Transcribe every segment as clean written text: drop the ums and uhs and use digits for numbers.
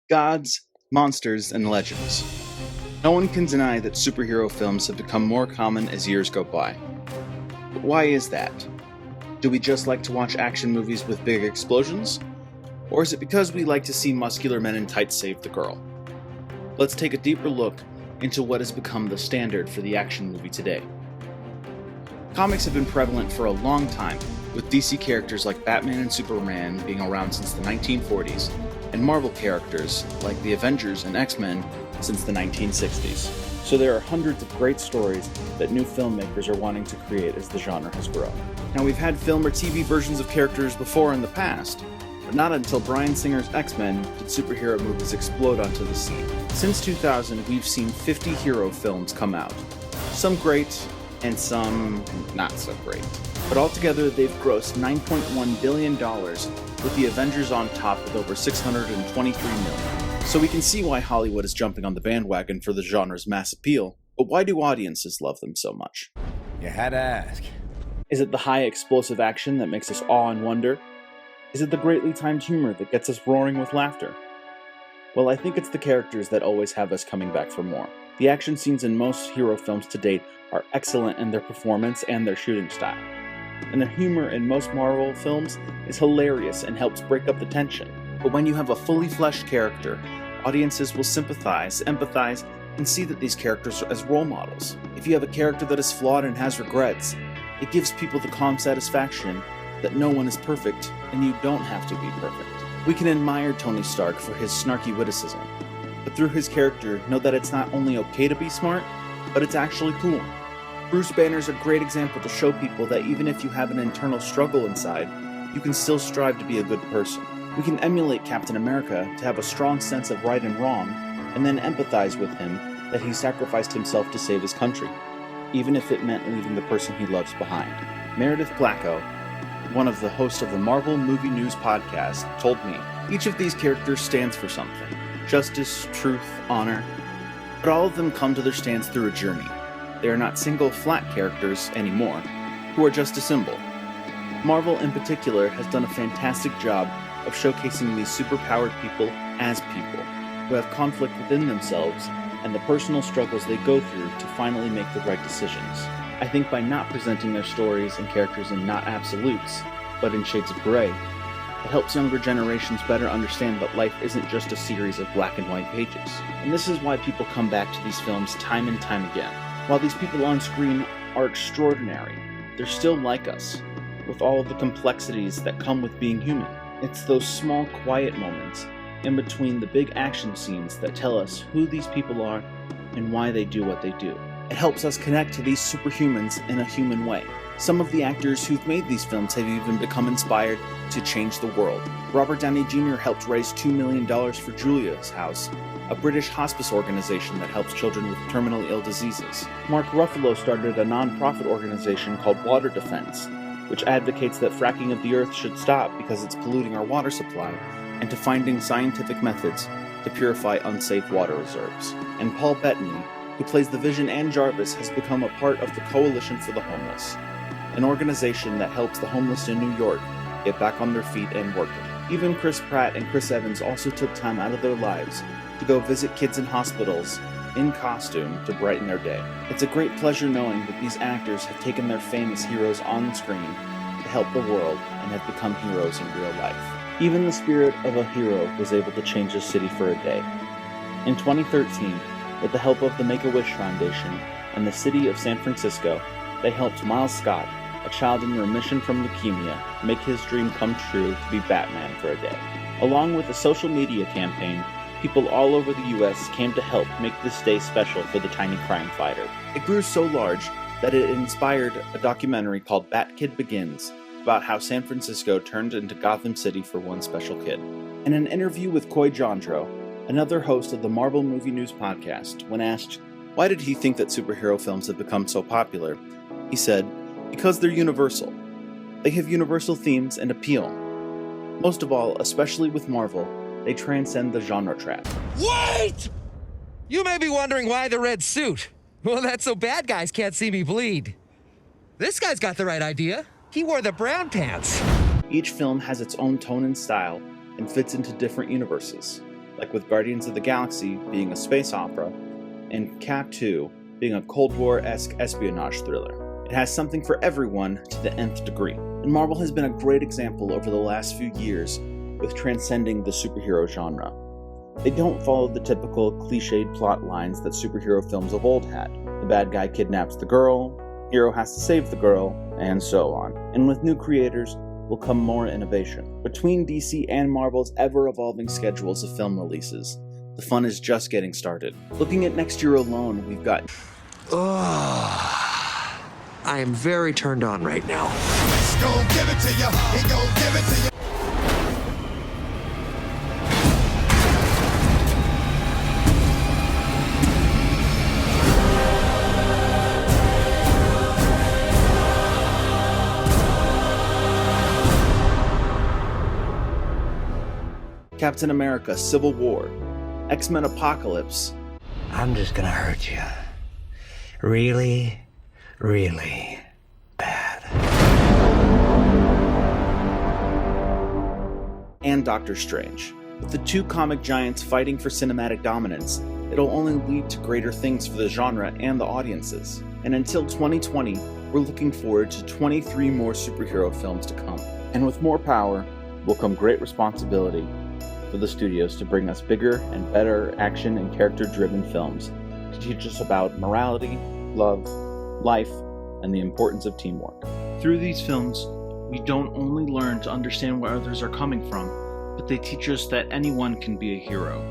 Gods, monsters, and legends. No one can deny that superhero films have become more common as years go by. But why is that? Do we just like to watch action movies with big explosions? Or is it because we like to see muscular men in tights save the girl? Let's take a deeper look into what has become the standard for the action movie today. Comics have been prevalent for a long time, with DC characters like Batman and Superman being around since the 1940s, and Marvel characters like the Avengers and X-Men since the 1960s. So there are hundreds of great stories that new filmmakers are wanting to create as the genre has grown. Now, we've had film or TV versions of characters before in the past, but not until Bryan Singer's X-Men did superhero movies explode onto the scene. Since 2000, we've seen 50 hero films come out. Some great, and some not so great. But altogether, they've grossed $9.1 billion, with the Avengers on top with over $623 million. So we can see why Hollywood is jumping on the bandwagon for the genre's mass appeal, but why do audiences love them so much? You had to ask. Is it the high explosive action that makes us awe and wonder? Is it the greatly timed humor that gets us roaring with laughter? Well, I think it's the characters that always have us coming back for more. The action scenes in most hero films to date are excellent in their performance and their shooting style. And the humor in most Marvel films is hilarious and helps break up the tension. But when you have a fully fleshed character, audiences will sympathize, empathize, and see that these characters are as role models. If you have a character that is flawed and has regrets, it gives people the calm satisfaction that no one is perfect and you don't have to be perfect. We can admire Tony Stark for his snarky witticism, but through his character, know that it's not only okay to be smart, but it's actually cool. Bruce Banner is a great example to show people that even if you have an internal struggle inside, you can still strive to be a good person. We can emulate Captain America to have a strong sense of right and wrong, and then empathize with him that he sacrificed himself to save his country, even if it meant leaving the person he loves behind. Meredith Placco, one of the hosts of the Marvel Movie News podcast, told me, each of these characters stands for something. Justice, truth, honor. But all of them come to their stands through a journey. They are not single, flat characters anymore, who are just a symbol. Marvel, in particular, has done a fantastic job of showcasing these superpowered people as people, who have conflict within themselves and the personal struggles they go through to finally make the right decisions. I think by not presenting their stories and characters in not absolutes, but in shades of gray, it helps younger generations better understand that life isn't just a series of black and white pages. And this is why people come back to these films time and time again. While these people on screen are extraordinary, they're still like us, with all of the complexities that come with being human. It's those small, quiet moments in between the big action scenes that tell us who these people are and why they do what they do. It helps us connect to these superhumans in a human way. Some of the actors who've made these films have even become inspired to change the world. Robert Downey Jr. helped raise $2 million for Julia's House, a British hospice organization that helps children with terminally ill diseases. Mark Ruffalo started a non-profit organization called Water Defense, which advocates that fracking of the earth should stop because it's polluting our water supply, and to finding scientific methods to purify unsafe water reserves. And Paul Bettany, who plays the Vision and Jarvis, has become a part of the Coalition for the Homeless, an organization that helps the homeless in New York get back on their feet and working. Even Chris Pratt and Chris Evans also took time out of their lives to go visit kids in hospitals in costume to brighten their day. It's a great pleasure knowing that these actors have taken their fame as heroes on screen to help the world and have become heroes in real life. Even the spirit of a hero was able to change a city for a day. In 2013, with the help of the Make-A-Wish Foundation and the city of San Francisco, they helped Miles Scott, a child in remission from leukemia, make his dream come true to be Batman for a day. Along with a social media campaign, people all over the US came to help make this day special for the tiny crime fighter. It grew so large that it inspired a documentary called Bat Kid Begins, about how San Francisco turned into Gotham City for one special kid. In an interview with Coy Jandreau, another host of the Marvel Movie News podcast, when asked why did he think that superhero films have become so popular, he said, because they're universal. They have universal themes and appeal. Most of all, especially with Marvel, they transcend the genre trap. Wait! You may be wondering why the red suit. Well, that's so bad guys can't see me bleed. This guy's got the right idea. He wore the brown pants. Each film has its own tone and style and fits into different universes. like with Guardians of the Galaxy being a space opera, and Cap 2 being a Cold War-esque espionage thriller. It has something for everyone to the nth degree, and Marvel has been a great example over the last few years with transcending the superhero genre. They don't follow the typical cliched plot lines that superhero films of old had. The bad guy kidnaps the girl, hero has to save the girl, and so on. And with new creators will come more innovation. Between DC and Marvel's ever-evolving schedules of film releases, the fun is just getting started. Looking at next year alone, we've got... I am very turned on right now. He's gon' give it to you. He gon' give it to you. Captain America: Civil War, X-Men: Apocalypse, I'm just gonna hurt you. Really, really bad. and Doctor Strange. With the two comic giants fighting for cinematic dominance, it'll only lead to greater things for the genre and the audiences. And until 2020, we're looking forward to 23 more superhero films to come. And with more power will come great responsibility for the studios to bring us bigger and better action and character-driven films to teach us about morality, love, life, and the importance of teamwork. Through these films, we don't only learn to understand where others are coming from, but they teach us that anyone can be a hero.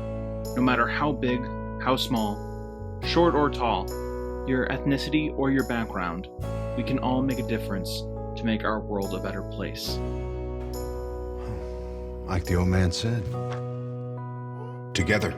No matter how big, how small, short or tall, your ethnicity or your background, we can all make a difference to make our world a better place. Like the old man said, together